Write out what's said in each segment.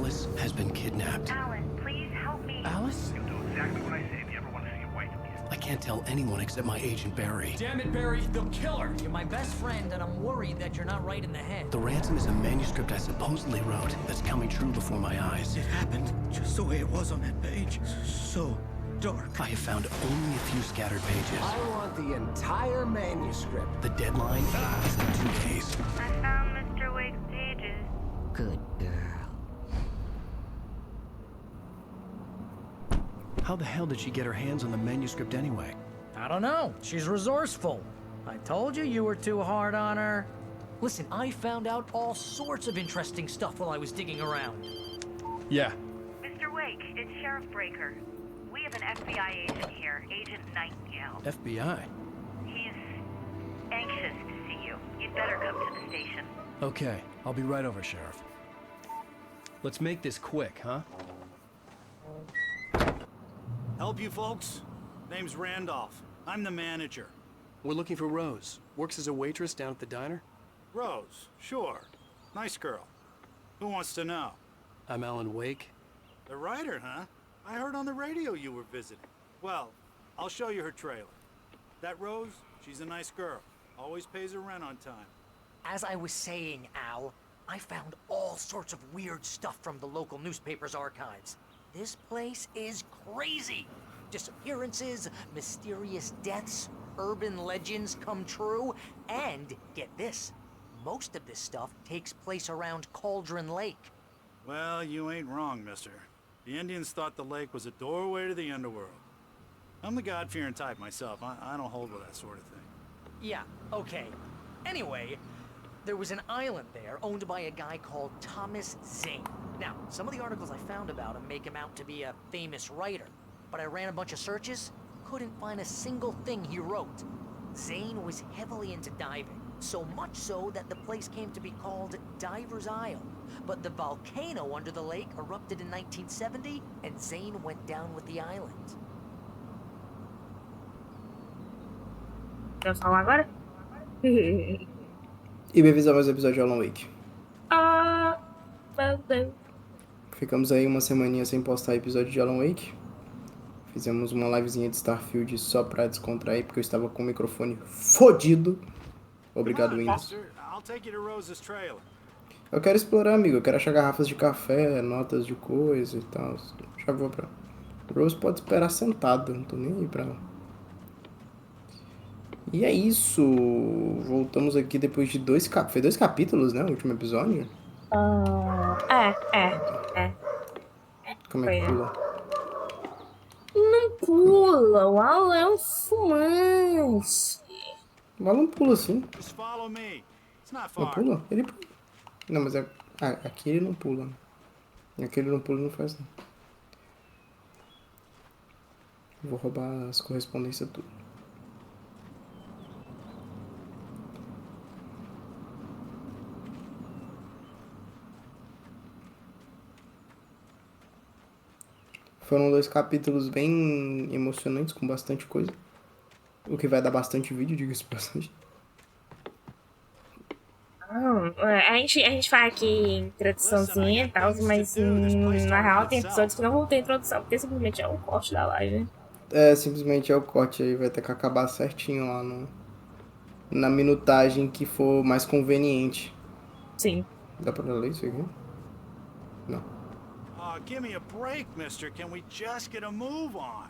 Alice has been kidnapped. Alan, please help me. Alice? You'll do exactly what I say if you ever want to see a wife again. I can't tell anyone except my agent Barry. Damn it, Barry, they'll kill her. You're my best friend, and I'm worried that you're not right in the head. The ransom is a manuscript I supposedly wrote that's coming true before my eyes. It happened just the way it was on that page. So dark. I have found only a few scattered pages. I want the entire manuscript. The deadline is in 2 days. I found Mr. Wake's pages. Good girl. How the hell did she get her hands on the manuscript anyway? I don't know. She's resourceful. I told you you were too hard on her. Listen, I found out all sorts of interesting stuff while I was digging around. Yeah. Mr. Wake, it's Sheriff Breaker. We have an FBI agent here, Agent Nightingale. FBI? He's anxious to see you. You'd better come to the station. Okay, I'll be right over, Sheriff. Let's make this quick, huh? Help you folks? Name's Randolph. I'm the manager. We're looking for Rose. Works as a waitress down at the diner. Rose, sure. Nice girl. Who wants to know? I'm Alan Wake. The writer, huh? I heard on the radio you were visiting. Well, I'll show you her trailer. That Rose, she's a nice girl. Always pays her rent on time. As I was saying, Al, I found all sorts of weird stuff from the local newspaper's archives. This place is crazy. Disappearances, mysterious deaths, urban legends come true, and get this, most of this stuff takes place around Cauldron Lake. Well, you ain't wrong, mister. The Indians thought the lake was a doorway to the underworld. I'm the God-fearing type myself. I don't hold with that sort of thing. Yeah, okay. Anyway, there was an island there owned by a guy called Thomas Zane. Now, some of the articles I found about him make him out to be a famous writer, but I ran a bunch of searches, couldn't find a single thing he wrote. Zane was heavily into diving, so much so that the place came to be called Diver's Isle. But the volcano under the lake erupted in 1970, and Zane went down with the island. Quer falar agora? E bem-vindos a mais um episódio de Alan Wake. Meu Deus. Ficamos aí uma semaninha sem postar episódio de Alan Wake. Fizemos uma livezinha de Starfield só pra descontrair, porque eu estava com o microfone fodido. Obrigado, Windows. Eu quero explorar, amigo. Eu quero achar garrafas de café, notas de coisa e tal. Já vou pra... Rose pode esperar sentada, não tô nem aí pra ela. E é isso. Voltamos aqui depois de Foi 2 capítulos, né? O último episódio. É. Como é que pula? Não pula. O Alan é um fumante. O Alan pula sim. Não pula? Ele pula. Não, mas aqui ele não pula. Aqui ele não pula e não faz não. Vou roubar as correspondências tudo. Foram 2 capítulos bem emocionantes, com bastante coisa. O que vai dar bastante vídeo, diga-se por passagem. A gente faz aqui introduçãozinha e tal, mas na real tem episódios que não vão ter introdução, porque simplesmente é um corte da live. É, simplesmente é o corte aí, vai ter que acabar certinho lá na minutagem que for mais conveniente. Sim. Dá pra ler isso aqui? Não. Give me a break, mister. Can we just get a move on?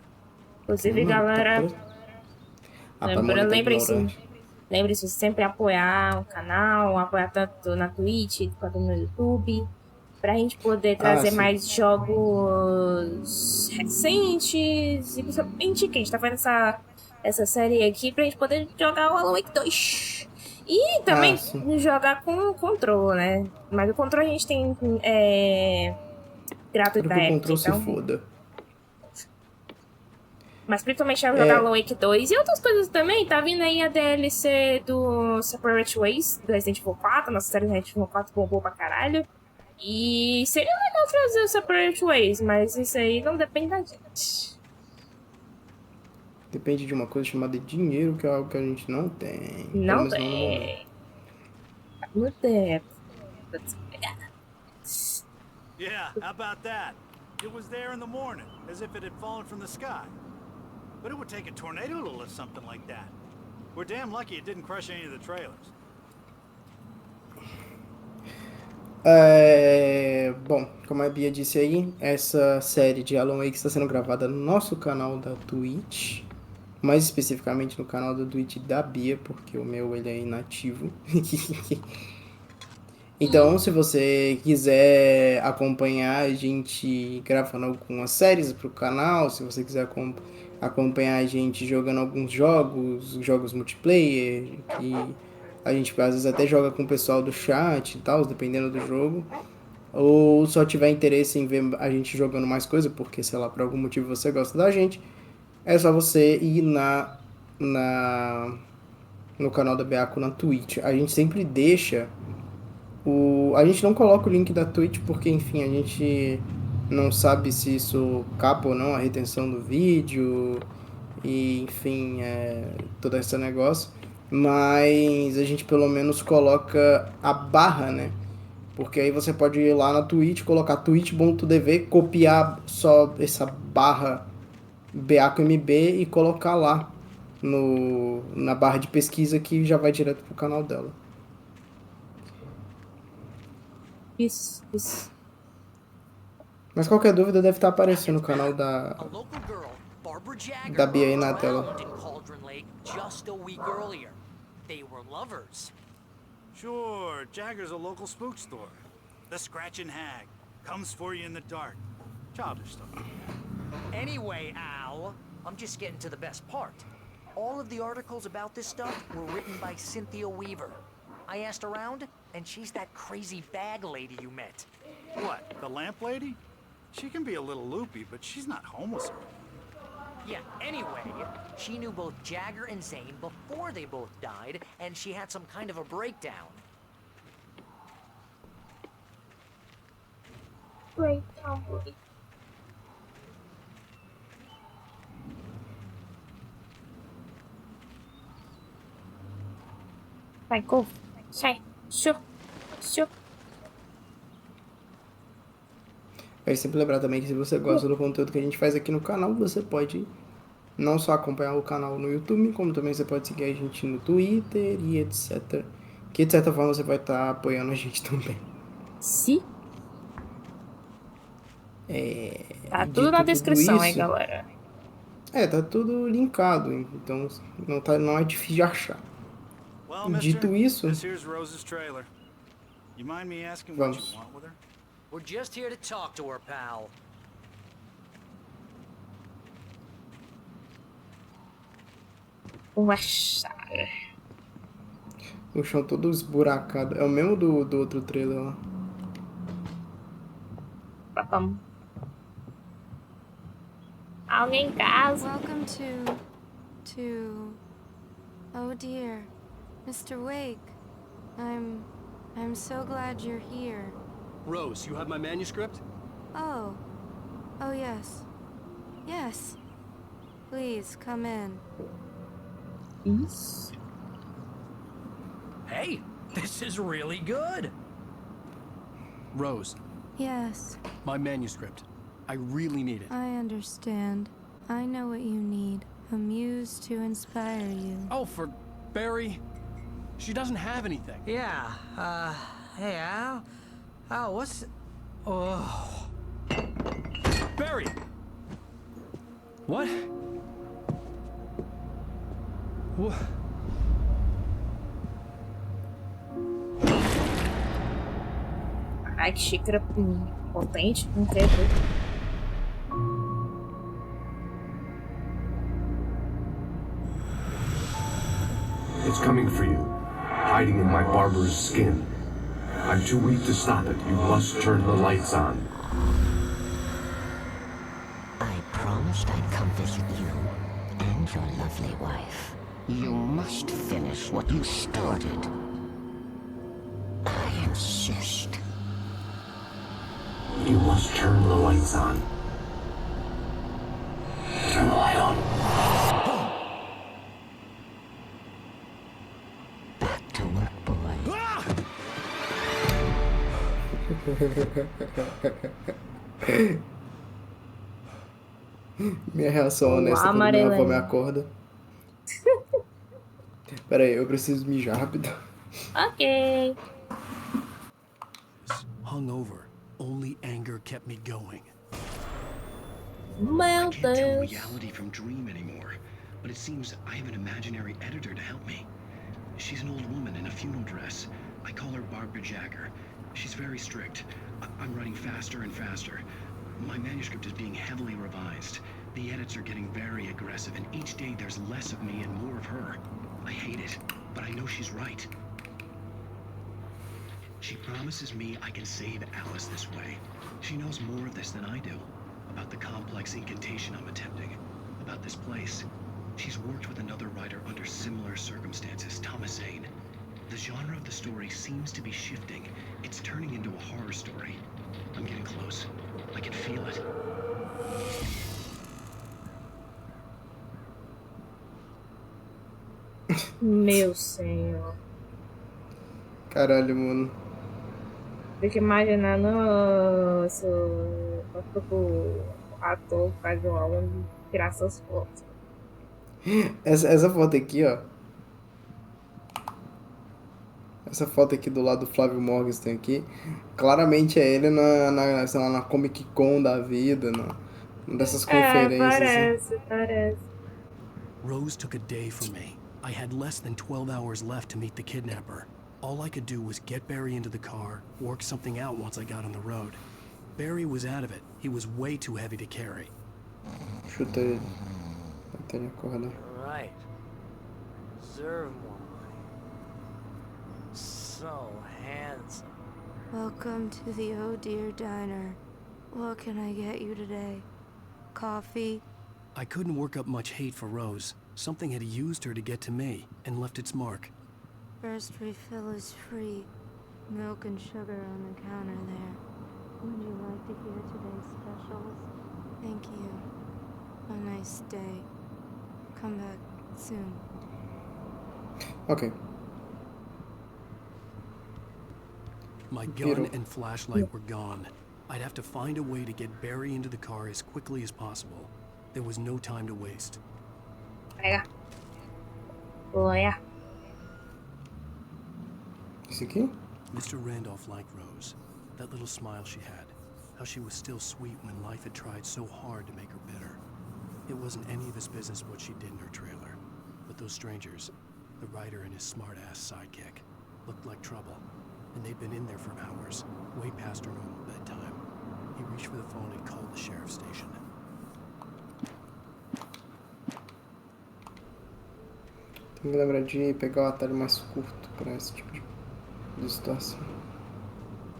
Inclusive, galera, lembrem-se de sempre apoiar o canal, apoiar tanto na Twitch quanto no YouTube, pra gente poder trazer mais jogos recentes e principalmente que a gente tá fazendo essa série aqui pra gente poder jogar o Alan Wake 2. E também jogar com o controle, né? Mas o controle a gente tem gratuito da Epic, então... se foda. Mas principalmente é jogar Alan Wake 2 e outras coisas também. Tá vindo aí a DLC do Separate Ways, do Resident Evil 4. Nossa série do Resident Evil 4 bombou pra caralho. E seria legal trazer o Separate Ways, mas isso aí não depende da gente. Depende de uma coisa chamada dinheiro, que é algo que a gente não tem. Não tem. Não tem. Yeah, how about that? It was there in the morning, as if it had fallen from the sky. But it would take a tornado to lift something like that. We're damn lucky it didn't crush any of the trailers. Bom, como a Bia disse aí, essa série de Alan Wake está sendo gravada no nosso canal da Twitch, mais especificamente no canal da Twitch da Bia, porque o meu ele é inativo. Então, se você quiser acompanhar a gente gravando algumas séries pro canal, se você quiser acompanhar a gente jogando alguns jogos multiplayer, que a gente às vezes até joga com o pessoal do chat e tal, dependendo do jogo, ou só tiver interesse em ver a gente jogando mais coisa, porque, sei lá, por algum motivo você gosta da gente, é só você ir no canal da Beako na Twitch. A gente sempre deixa a gente não coloca o link da Twitch porque, enfim, a gente não sabe se isso capa ou não a retenção do vídeo e, enfim, todo esse negócio. Mas a gente pelo menos coloca a barra, né? Porque aí você pode ir lá na Twitch, colocar twitch.tv, copiar só essa barra BeakoMB e colocar lá na barra de pesquisa que já vai direto pro canal dela. Isso. Mas qualquer dúvida deve estar aparecendo no canal da Bia aí na tela. Sure, Jagger's a local spook store. The Scratchin' Hag comes for you in the dark. Childish stuff. Anyway, Al, I'm just getting to the best part. All of the articles about this stuff were written by Cynthia Weaver. I asked around, and she's that crazy bag lady you met. What, the lamp lady? She can be a little loopy, but she's not homeless. Yeah, anyway, she knew both Jagger and Zane before they both died, and she had some kind of a breakdown. Breakdown. Vai, go. Sai. Shoo. É sempre lembrar também que se você gosta do conteúdo que a gente faz aqui no canal, você pode não só acompanhar o canal no YouTube, como também você pode seguir a gente no Twitter e etc. Que de certa forma você vai estar apoiando a gente também. Sim. Tá tudo na descrição, isso, hein, galera? Tá tudo linkado, então não é difícil de achar. Well, Dito mister, isso, this here's Rose's trailer. You mind me asking what you want with her? We're just here to talk to her, pal. O chão todo esburacado. É o mesmo do outro trailer lá. Papam. Alguém em casa. Welcome to... Oh dear, Mr. Wake. I'm so glad you're here. Rose, you have my manuscript? Oh yes. Yes. Please, come in. Isso. Hey, this is really good. Rose, Yes, my manuscript. I really need it. I understand. I know what you need. A muse to inspire you. Oh, for Barry? She doesn't have anything. Yeah, hey, Al? Al, what's... Oh... Barry! What? What? Ai, que xícara potente, não creio. It's coming for you, hiding in my barber's skin. I'm too weak to stop it. You must turn the lights on. I promised I'd come visit you and your lovely wife. You must finish what you started. I insist. You must turn the lights on. Turn the light on. Back to work, boy. Minha reação honesta Olá, quando minha avó me amarelinho. acorda. Pera aí, eu preciso mijar rápido. Ok. Hungover. Only anger kept me going. Meu I can't tell Deus. reality from dream anymore, but it seems I have an imaginary editor to help me. She's an old woman in a funeral dress. I call her Barbara Jagger. She's very strict. I'm writing faster and faster. My manuscript is being heavily revised. The edits are getting very aggressive, and each day there's less of me and more of her. I hate it, but I know she's right. She promises me I can save Alice this way. She knows more of this than I do. About the complex incantation I'm attempting. About this place. She's worked with another writer under similar circumstances, Thomas Zane. The genre of the story seems to be shifting. It's turning into a horror story. I'm getting close. I can feel it. Meu senhor. Caralho, mano. Fico imaginando se o ator faz o álbum tirar essas fotos. Essa foto aqui, ó. Essa foto aqui do lado do Flávio Morgenstern aqui. Claramente é ele sei lá, na Comic Con da vida, dessas conferências. Parece. Rose took a day from me. I had less than 12 hours left to meet the kidnapper. All I could do was get Barry into the car, work something out once I got on the road. Barry was out of it. He was way too heavy to carry. Chuta ele. Até ele acordar. Right. Observe more. So handsome. Welcome to the Oh Dear Diner. What can I get you today? Coffee? I couldn't work up much hate for Rose. Something had used her to get to me and left its mark. First refill is free. Milk and sugar on the counter there. Would you like to hear today's specials? Thank you. A nice day. Come back soon. Ok. My gun and flashlight were gone. I'd have to find a way to get Barry into the car as quickly as possible. There was no time to waste. Pega. Olha. Esse aqui? Mr. Randolph liked Rose. That little smile she had. How she was still sweet when life had tried so hard to make her bitter. It wasn't any of his business what she did in her trailer. But those strangers, the writer and his smart-ass sidekick, looked like trouble. And they'd been in there for hours, way past her normal bedtime. He reached for the phone and called the sheriff's station. Tem que lembrar de pegar o atalho mais curto pra esse tipo de situação.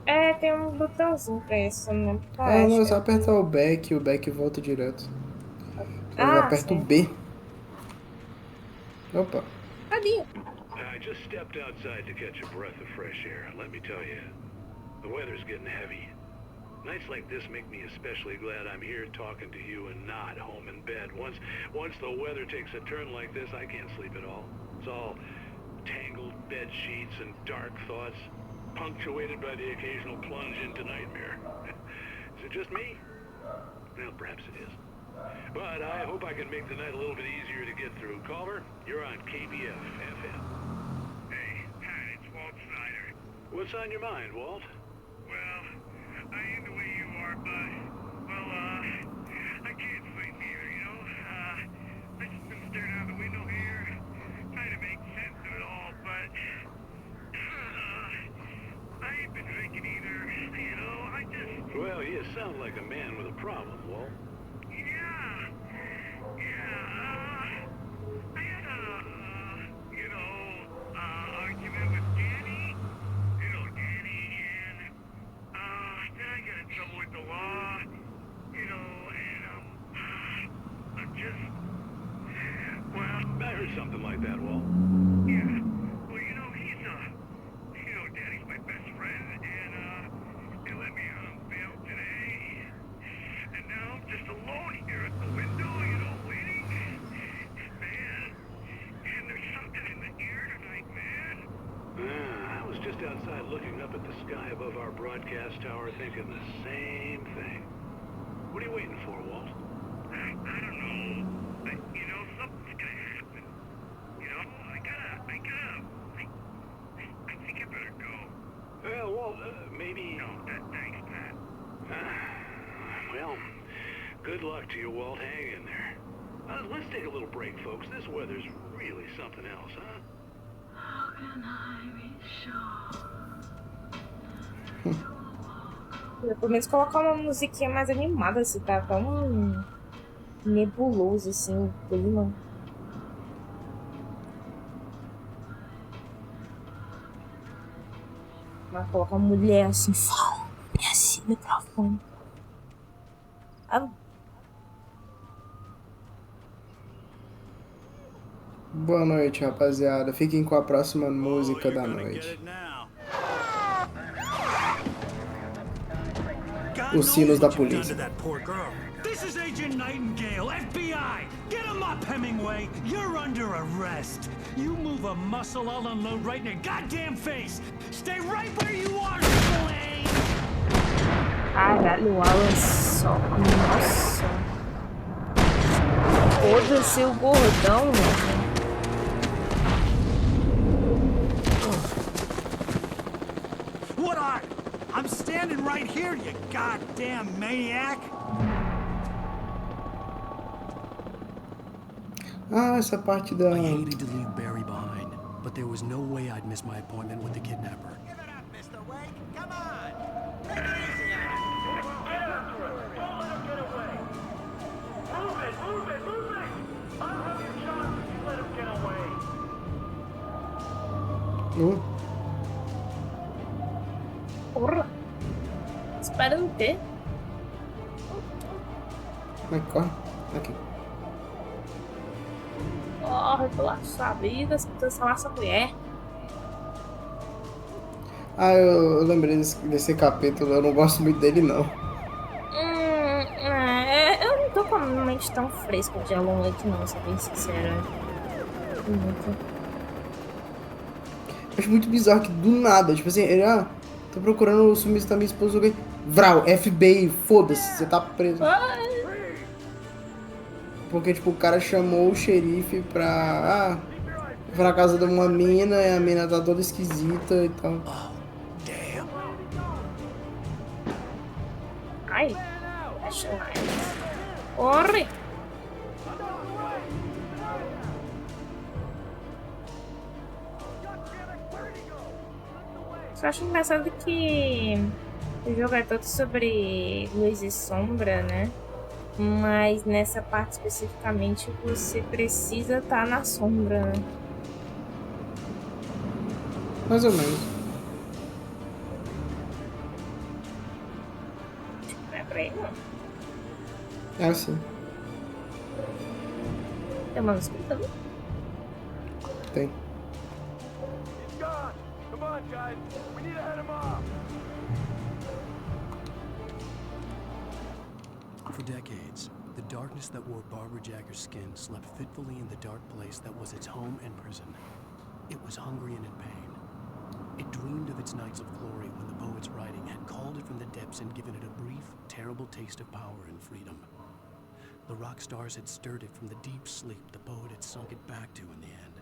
É, tem um botãozinho pra isso, não Não, é só apertar o back e o back volta direto. Eu aperto o B. Opa. Cadê? I just stepped outside to catch a breath of fresh air. Let me tell you, the weather's getting heavy. Nights like this make me especially glad I'm here talking to you and not home in bed. Once the weather takes a turn like this, I can't sleep at all. It's all tangled bed sheets and dark thoughts, punctuated by the occasional plunge into nightmare. Is it just me? Well, perhaps it is. But I hope I can make the night a little bit easier to get through. Caller, you're on KBF FM. Hey, Pat, it's Walt Snyder. What's on your mind, Walt? Well, I ain't the way you are, but, well, I can't sleep either, you know? I just been staring out the window here, trying to make sense of it all, but, I ain't been drinking either, you know? I just... Well, you sound like a man with a problem, Walt. I had argument with Danny, and, then I got in trouble with the law, and, I'm just, well... I heard something like that, Walt. Yeah, well, he's, Danny's my best friend, and, they let me on bail today, and now I'm just alone here at the window, waiting, man, and there's something in the air tonight, man. I was just outside outside looking up at the sky above our broadcast tower thinking the same thing. What are you waiting for, Walt? I don't know. You know, something's gonna happen. You know, I think I better go. Well, Walt, maybe... No, thanks, Pat. Well, good luck to you, Walt. Hang in there. Let's take a little break, folks. This weather's really something else, huh? How can I be sure? Pelo menos colocar uma musiquinha mais animada, se tá tão nebuloso assim o clima. Mas colocar uma mulher assim, fala, e assim, microfone. Boa noite, rapaziada. Fiquem com a próxima música da noite. Os sinos da polícia. This is Agent Nightingale, FBI! Get him up, Hemingway! You're under arrest! You move a muscle, I'll unload right in your goddamn face! Stay right where you are, Slane! Caralho, o Alan só. Nossa. Foda-se o gordão, velho. What are? I'm standing right here, you goddamn maniac! Ah, essa parte da... I hated to leave Barry behind, but there was no way I'd miss my appointment with the kidnapper. Give it up, Mr. Wake. Come on. Take it easy on him. Get after him. Don't let him get away. Move it, move it, move it. I'll have you shot if you let him get away. Porra. Disparando o quê? Como é que corre? Aqui. Corre pela sua vida, se você salvar essa mulher. Ah, eu lembrei desse capítulo, eu não gosto muito dele, não. Eu não tô com a mente tão fresca de Alan Wake, não, se eu bem sincera. Muito. Acho muito bizarro que do nada, tipo assim, ele, tô procurando o sumiço da minha esposa, alguém... Vral, FBI, foda-se, você tá preso. Porque, tipo, o cara chamou o xerife pra casa de uma mina, e a mina tá toda esquisita e tal. Ai, acho mais. Corre! Só acho engraçado que o jogo é todo sobre luz e sombra, né? Mas nessa parte especificamente você precisa estar na sombra, né? Mais ou menos. Não é pra aí, não. É assim. Tem uma escrita ali? Tem. Come on, guys. We need to head him off. For decades, the darkness that wore Barbara Jagger's skin slept fitfully in the dark place that was its home and prison. It was hungry and in pain. It dreamed of its nights of glory when the poet's writing had called it from the depths and given it a brief, terrible taste of power and freedom. The rock stars had stirred it from the deep sleep the poet had sunk it back to in the end.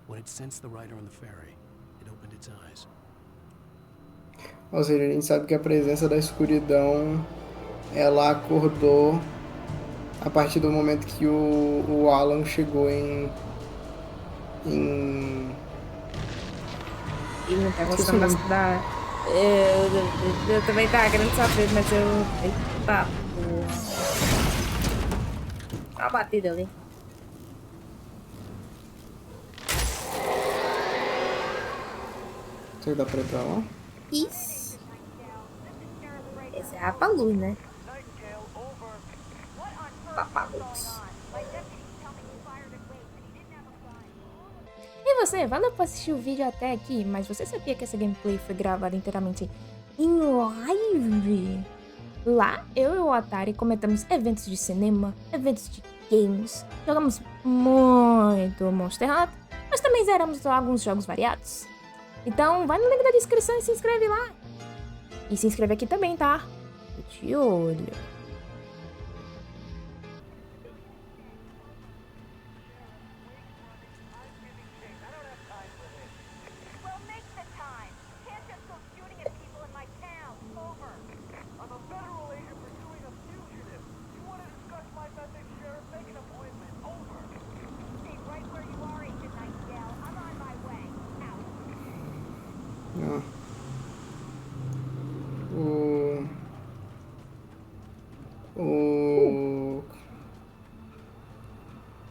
When it sensed the writer on the ferry, it opened its eyes. Ou seja, a gente sabe que a presença da escuridão, ela acordou a partir do momento que o Alan chegou em... E não tá gostando da... Eu também tava querendo saber, mas eu... Eita, porra. Olha a batida ali. Será que dá pra ir pra lá? Isso. Esse é a luz, né? Papaluz. E você, valeu por assistir o vídeo até aqui, mas você sabia que essa gameplay foi gravada inteiramente em live? Lá, eu e o Atari comentamos eventos de cinema, eventos de games, jogamos muito Monster Hunter, mas também zeramos alguns jogos variados. Então, vai no link da descrição e se inscreve lá. E se inscreve aqui também, tá? Tô de olho.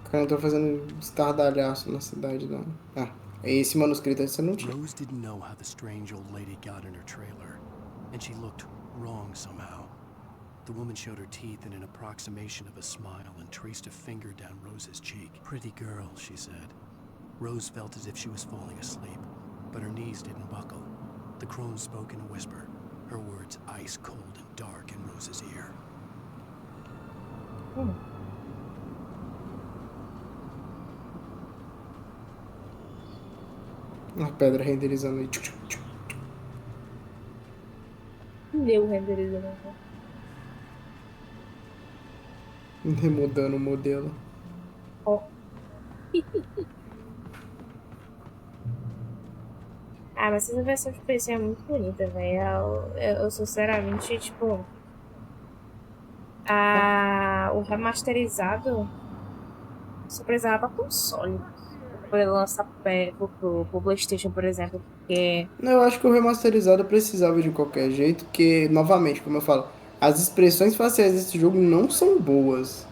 O cara tá fazendo estardalhaço na cidade, não. Ah, esse manuscrito aí você não tinha. Rose didn't know how the strange old lady got in her trailer, and she looked wrong somehow. The woman showed her teeth in an approximation of a smile and traced a finger down Rose's cheek. Pretty girl, she said. Rose felt as if she was falling asleep, but her knees didn't buckle. The crone spoke in a whisper, her words ice cold and dark in Rose's ear. Uma pedra renderizando aí. Deu renderizando. Remudando o modelo. Ó. Ah, mas essa versão de PC é muito bonita, velho. Eu sinceramente, tipo... o remasterizado só precisava pra console. Pra lançar pro PlayStation, por exemplo, porque... Eu acho que o remasterizado precisava de qualquer jeito, porque, novamente, como eu falo, as expressões faciais desse jogo não são boas.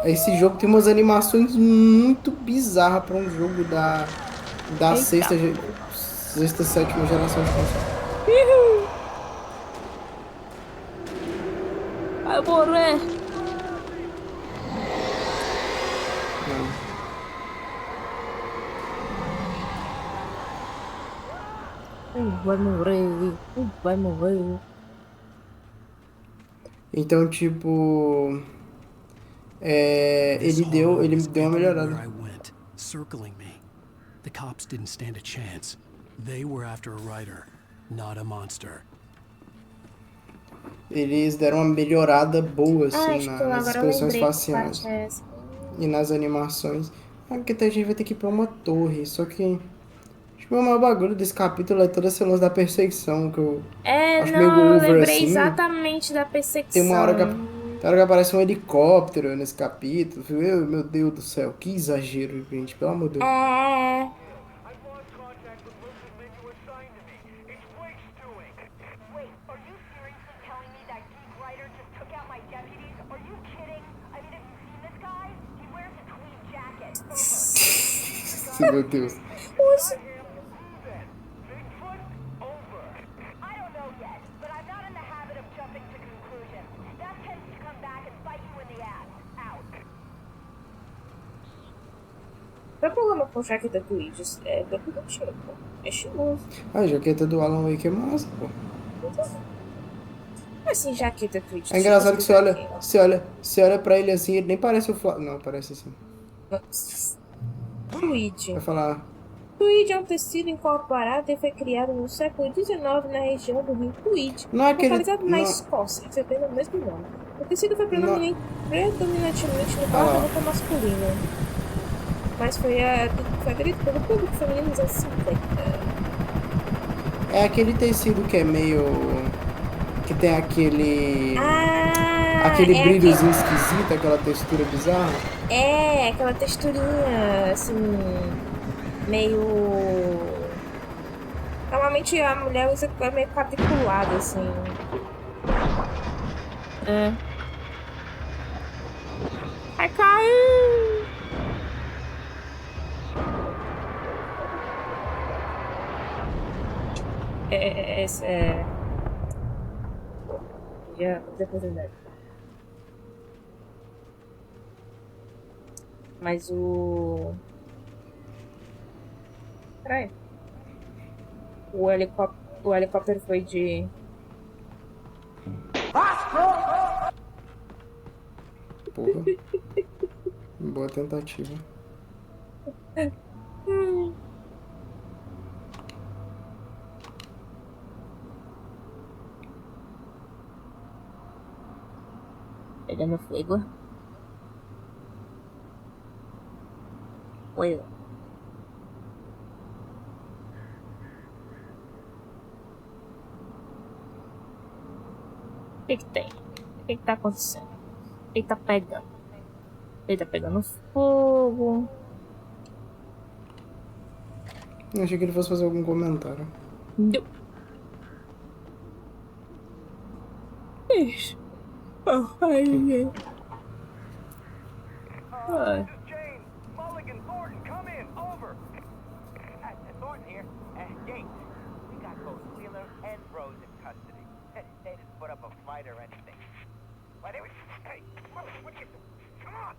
Esse jogo tem umas animações muito bizarras pra um jogo da sexta, sétima geração de console. Vai morrer! Vai morrer, vai morrer. Então, tipo... ele deu uma melhorada. Circling me. The cops didn't stand a chance. They were after a writer, not a monster. Eles deram uma melhorada boa, assim, nas expressões faciais. E nas animações. Porque a gente vai ter que ir pra uma torre. Só que... Acho que o maior bagulho desse capítulo é toda essa lance da perseguição, que eu acho meio over, eu lembrei assim. Exatamente da perseguição. Tem uma hora que aparece um helicóptero nesse capítulo. Meu Deus do céu, que exagero, gente, pelo amor de Deus. Meu Deus. Qual é o problema com jaqueta do Idris? É do tipo, é estiloso. A jaqueta do Alan Wake é massa, pô. Assim, jaqueta do Idris. É engraçado que você olha pra ele assim, ele nem parece o Flávio. Não, parece assim. Tweed. Vai falar. Tweed é um tecido incorporado e foi criado no século XIX na região do rio Tweed, localizado na Escócia. Você tem o mesmo nome. O tecido foi predominantemente no guarda-roupa masculino, mas foi aderido pelo público feminino nos anos 50. É aquele tecido que é meio... que tem aquele... aquele brilhozinho esquisito, aquela textura bizarra. É, aquela texturinha, assim... meio... Normalmente a mulher usa meio quadriculado, assim. Ai, caiu! Essa é... Já, depois eu vejo. Mas o... Peraí. O helicóptero foi de... Porra. Boa tentativa. Pegando fogo. Oi. O que que tem? O que que tá acontecendo? O que que tá pegando? Ele tá pegando fogo. Eu achei que ele fosse fazer algum comentário. Não. Ixi. Oh, ai. Ai. Mulligan, Thornton, come in. Over. Thornton here. Gates, we got both Wheeler and Rose in custody. They didn't put up a fight or anything. But anyway, hey, what are you doing? Come on.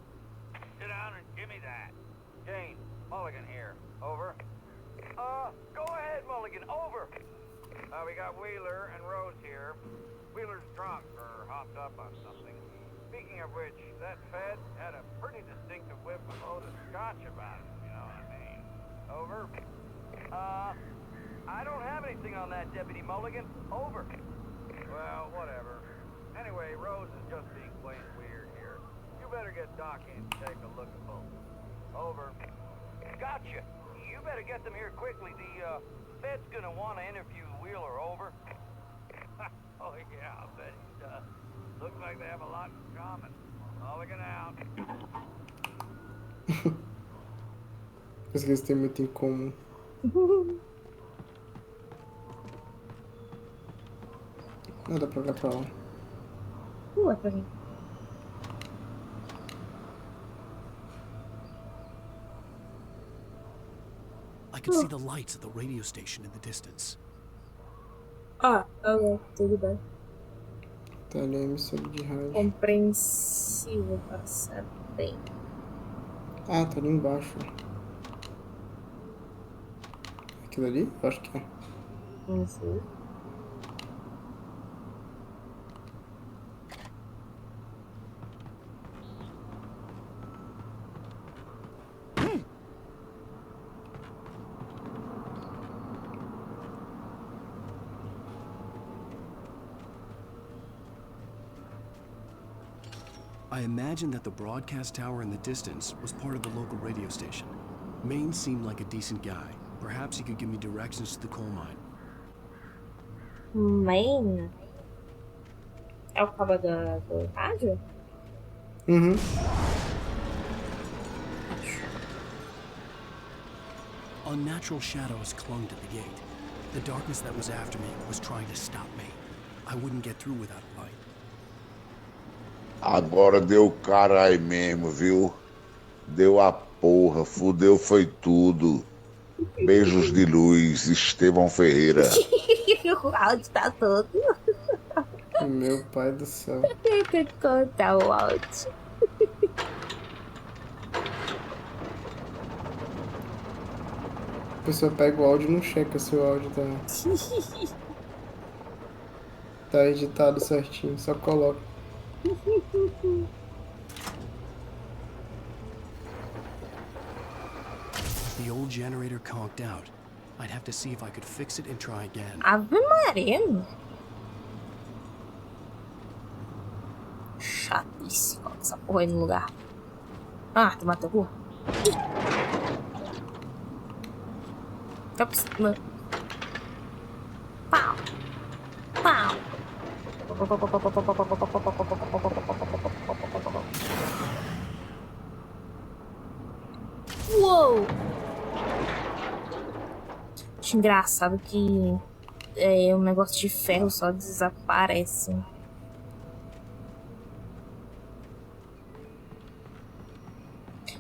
Sit down and give me that. Jane, Mulligan here. Over. Go ahead, Mulligan. Over. We got Wheeler and Rose here. Wheeler's drunk or hopped up on something. Speaking of which, that Fed had a pretty distinctive whip with a load of scotch about it, you know what I mean? Over. I don't have anything on that, Deputy Mulligan. Over. Well, whatever. Anyway, Rose is just being plain weird here. You better get Doc in to take a look at both. Over. Gotcha. You better get them here quickly. The Fed's gonna want to interview Wheeler. Over. Oh, yeah, I bet he does. Looks like they have a lot in common. Mulligan out. As vezes tem muito em comum. Não dá pra olhar pra lá. É pra mim. I could see the lights of the radio station in the distance. Ah, ok, tudo bem. Tá ali a emissora de rádio. Compreensível para saber. Ah, tá ali embaixo. Aquilo ali? Eu acho que é. Não sei. I imagined that the broadcast tower in the distance was part of the local radio station. Maine seemed like a decent guy. Perhaps he could give me directions to the coal mine. Maine? É o cabo do rádio? Uhum. Unnatural shadows clung to the gate. The darkness that was after me was trying to stop me. I wouldn't get through without a light. Agora deu caralho mesmo, viu? Deu a porra, fudeu foi tudo. Beijos de luz, Estevão Ferreira. O áudio tá todo. Meu pai do céu. Eu tenho que contar o áudio. A pessoa pega o áudio e não checa se o áudio tá editado certinho, só coloca. The old generator conked out. I'd have to see if I could fix it and try again. Ave Maria. Chatíssimo essa porra aí no lugar. Ah, tu matou o Pau. Pau. Uou! Acho engraçado que um negócio de ferro só desaparece.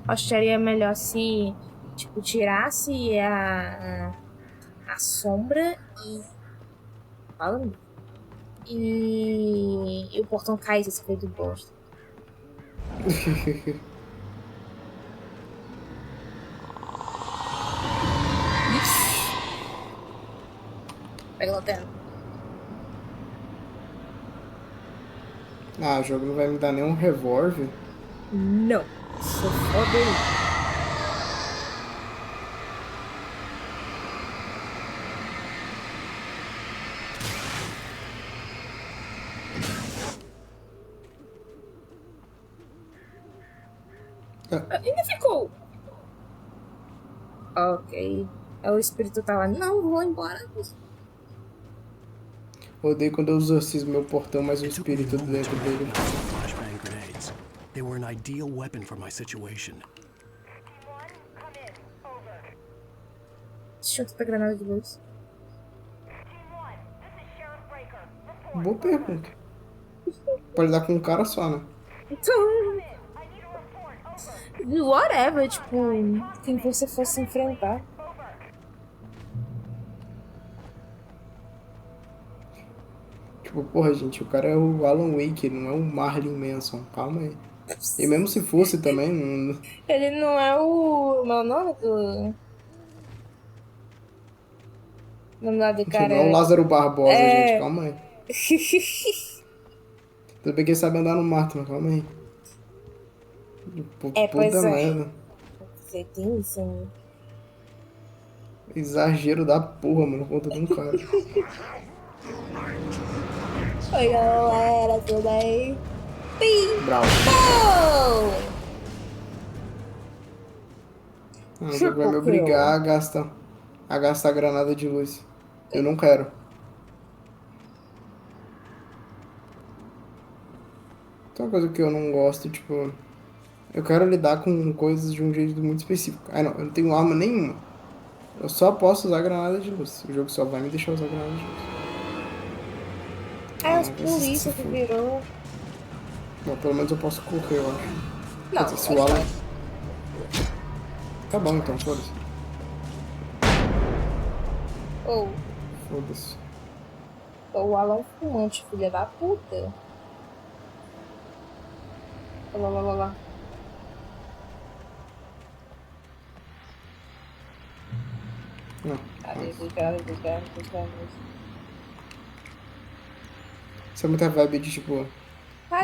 Acho que seria melhor se, tipo, tirasse a sombra e o portão caísse esse feio do bosta. Pega a lanterna. Ah, o jogo não vai me dar nenhum revólver? Não. Sou foda aí. Ainda ficou. Ok. Aí o espírito tá lá. Não, vou embora. Odeio quando eu exorcismo meu portão, mas o espírito dentro dele. Flashbang grenades. They were an ideal weapon for my situation. Deixa eu ver granada de luz. Boa pergunta. Pode dar com um cara só, né? Então. Whatever, tipo, quem você fosse enfrentar. Tipo, porra, gente, o cara é o Alan Wake, ele não é o Marilyn Manson. Calma aí. E mesmo se fosse também, não... Ele não é o. Meu nome do. O nome lá do cara. Não é o Lázaro Barbosa, gente, É. calma aí. Tudo bem que ele sabe andar no mato, mas calma aí. É, pois Puta é. merda. Você tem isso, né? Exagero da porra, mano, conta de um cara. Oi, galera, tudo bem? Pim! Bravo. Você vai me obrigar a gastar granada de luz. Eu não quero. Tem uma coisa que eu não gosto, tipo... Eu quero lidar com coisas de um jeito muito específico. Ah, não, eu não tenho arma nenhuma. Eu só posso usar granada de luz. O jogo só vai me deixar usar granada de luz. Ah, os polícia que virou. Bom, pelo menos eu posso correr, eu acho. Não, Quer dizer, se o Alan... Tá bom, então, foda-se. Ou. Foda-se. O Alan fumante, filha da puta. Lá. Não. Isso é muita vibe de tipo...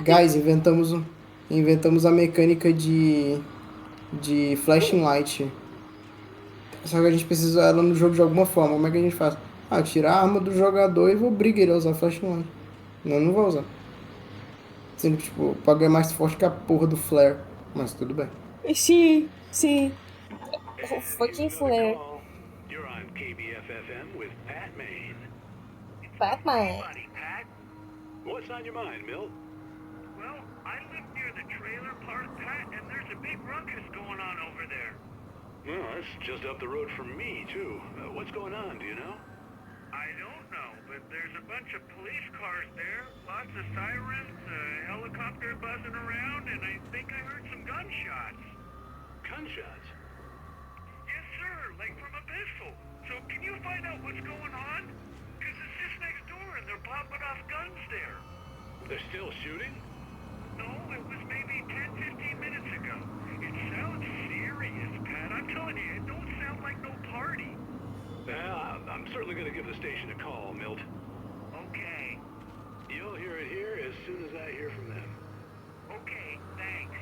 Guys, inventamos a mecânica de flashing light. Só que a gente precisa usar ela no jogo de alguma forma. Como é que a gente faz? Ah, tirar a arma do jogador e vou obrigar ele a usar flashing light. Não vou usar. Sendo que, tipo, o Pago é mais forte que a porra do flare. Mas tudo bem. Sim. O fucking flare. You're on KBFFM with Pat Maine. Batman. Pat? What's on your mind, Milt? Well, I live near the trailer park, Pat, and there's a big ruckus going on over there. Well, that's just up the road from me, too. What's going on, do you know? I don't know, but there's a bunch of police cars there, lots of sirens, a helicopter buzzing around, and I think I heard some gunshots. Gunshots? Yes, sir, like from a pistol. So can you find out what's going on? Because it's just next door, and they're popping off guns there. They're still shooting? No, it was maybe 10, 15 minutes ago. It sounds serious, Pat. I'm telling you, it don't sound like no party. I'm certainly going to give the station a call, Milt. Okay. You'll hear it here as soon as I hear from them. Okay, thanks.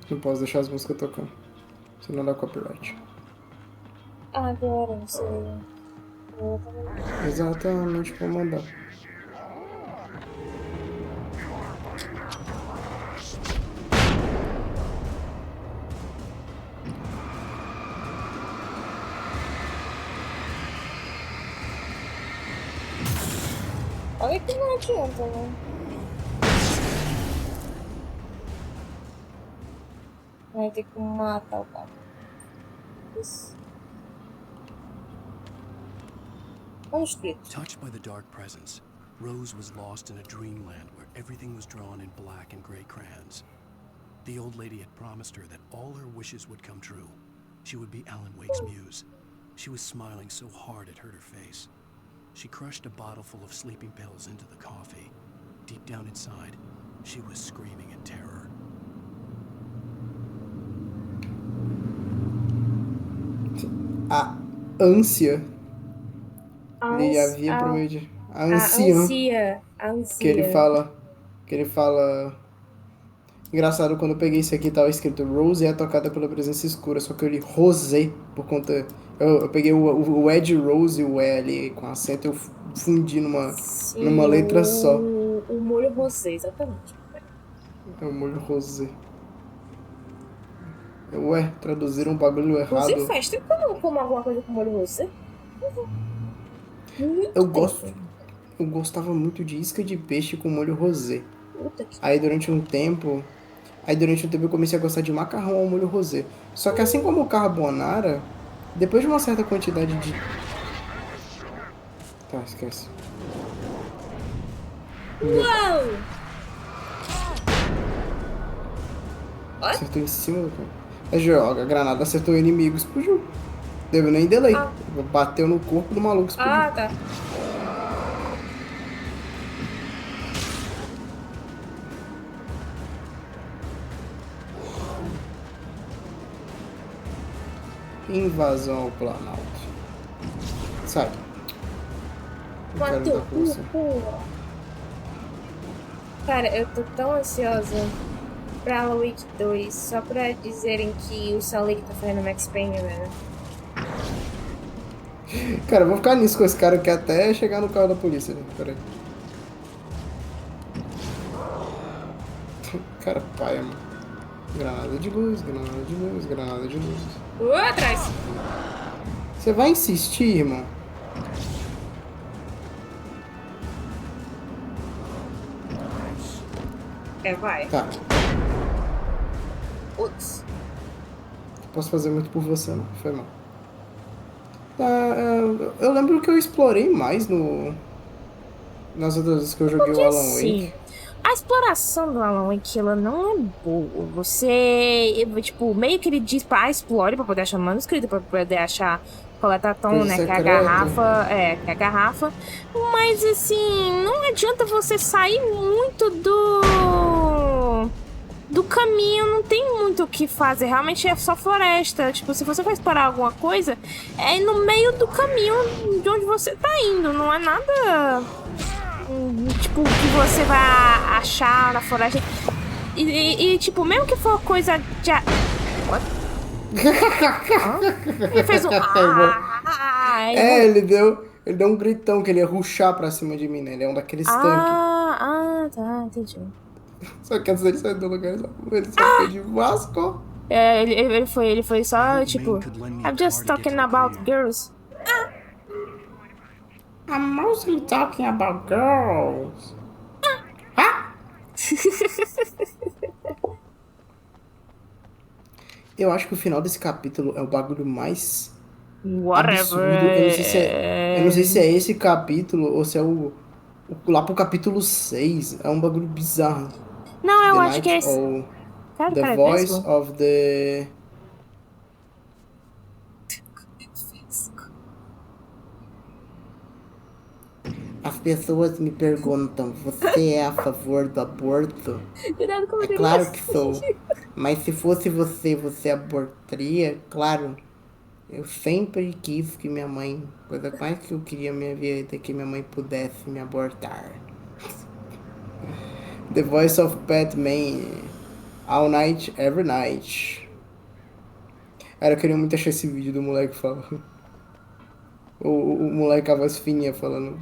Não posso deixar as músicas tocando. Senão dá copyright. Agora, não sei. Exatamente como mandar. Olha que não adianta, né? Vai ter que matar o cara. Isso. Touched by the dark presence, Rose was lost in a dreamland where everything was drawn in black and gray crayons. The old lady had promised her that all her wishes would come true. She would be Alan Wake's muse. She was smiling so hard it hurt her face. She crushed a bottle full of sleeping pills into the coffee. Deep down inside, she was screaming in terror. A ânsia. Ele havia prometido. A anciã. Que ele fala. Engraçado, quando eu peguei isso aqui, tava escrito Rose é tocada pela presença escura, só que eu li Rosé por conta. Eu peguei o E de Rose e o E ali com acento, eu fundi numa letra só. O molho rosé, exatamente. É o molho rosé. Ué, traduziram um bagulho errado. Inclusive faz tempo que eu não como alguma coisa com molho rosé. Eu gostava muito de isca de peixe com molho rosé. Puta que... Aí durante um tempo eu comecei a gostar de macarrão ao molho rosé. Só que assim como o carbonara, depois de uma certa quantidade de... Tá, esquece. Uau! Acertou em cima do cara. Joga, a granada acertou o inimigo, explodiu. Deu nem delay. Bateu no corpo do maluco, explodiu. Ah, tá. Invasão ao Planalto. Sai. Bateu porra. Cara, eu tô tão ansiosa pra Halloween 2, só pra dizerem que o Salik tá fazendo Max Payne, velho. Cara, eu vou ficar nisso com esse cara aqui até chegar no carro da polícia, né? Peraí. Cara, paia, mano. Granada de luz, granada de luz, granada de luz. Atrás! Você vai insistir, irmão? Vai. Tá. Putz. Não posso fazer muito por você, não. Foi mal. Tá, eu lembro que eu explorei mais nas outras vezes que eu joguei o Alan Wake. A exploração do Alan Wake, ela não é boa. Você, tipo, meio que ele diz pra explore pra poder achar manuscrito, pra poder achar coletar tom, né, que é a garrafa, mas assim, não adianta você sair muito do caminho, não tem muito o que fazer, realmente é só floresta. Tipo, se você for explorar alguma coisa, é no meio do caminho de onde você tá indo, não é nada tipo, que você vai achar na floresta. E tipo, mesmo que for coisa de... What? Ele fez um... ele deu um gritão que ele ia rushar pra cima de mim, né? Ele é um daqueles tanques. Tá, entendi. Só que antes dele sair do lugar, ele só foi de Vasco. Ele foi só, tipo... I'm just talking about girls. I'm mostly talking about girls. Eu acho que o final desse capítulo é o bagulho mais absurdo. Eu não sei se é esse capítulo ou se é lá pro capítulo 6. É um bagulho bizarro. Não, eu acho que é esse. The Voice of the... As pessoas me perguntam, você é a favor do aborto? É claro que sou. Mas se fosse você abortaria? Claro. Eu sempre quis que minha mãe... Coisa mais que eu queria na minha vida é que minha mãe pudesse me abortar. The Voice of Batman. All night, every night. Cara, eu queria muito achar esse vídeo do moleque falando. O moleque com a voz fininha falando...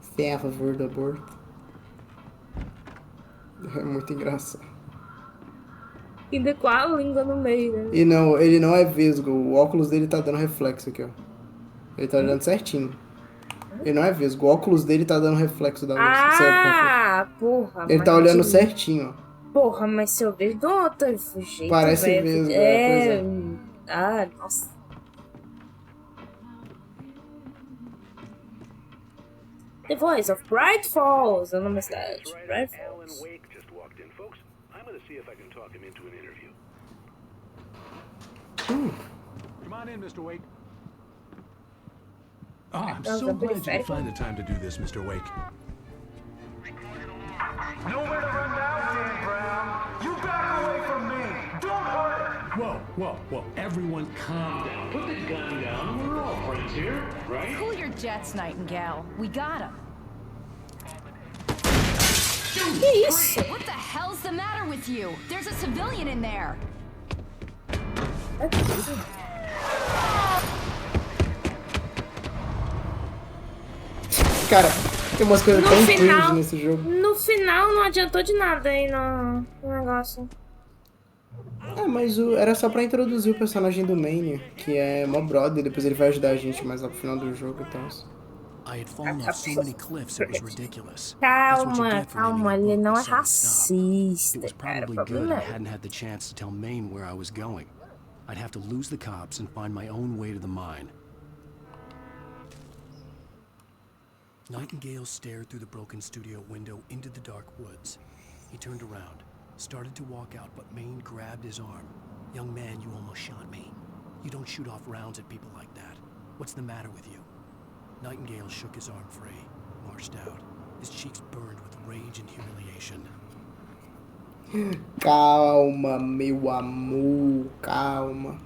Você é a favor do aborto? É muito engraçado. Ainda com a língua no meio, né? E não, ele não é vesgo. O óculos dele tá dando reflexo aqui, ó. Ele tá olhando certinho. Ele não é vesgo. O óculos dele tá dando reflexo da luz. Porra. Ele tá olhando certinho, ó. Porra, mas se eu vejo do outro jeito, parece vesgo, nossa. The Voice of Bright Falls, é o nome da cidade. Bright Falls. Come on in, Mr. Wake. Oh, I'm so glad you could find the time to do this, Mr. Wake. Nowhere to run now, Dan Brown. You back away from me. Don't hurt it. Whoa. Everyone calm down. Put the gun down. We're all friends here, right? Cool your jets, Nightingale. We got him. What the hell's the matter with you? There's a civilian in there. Cara, tem umas coisas tão cringe nesse jogo. No final não adiantou de nada aí no negócio. É, mas era só pra introduzir o personagem do Maine, que é mó brother, depois ele vai ajudar a gente mais lá pro final do jogo, então... I had fallen off so many cliffs it was ridiculous. Calma, ele não é racista, It was cara. probably good I hadn't had the chance to tell Maine where I was going. I'd have to lose the cops and find my own way to the mine. Nightingale stared through the broken studio window into the dark woods. He turned around, started to walk out, but Maine grabbed his arm. Young man, you almost shot me. You don't shoot off rounds at people like that. What's the matter with you? Nightingale shook his arm free, marched out. His cheeks burned with rage and humiliation. Calma, meu amor, calma.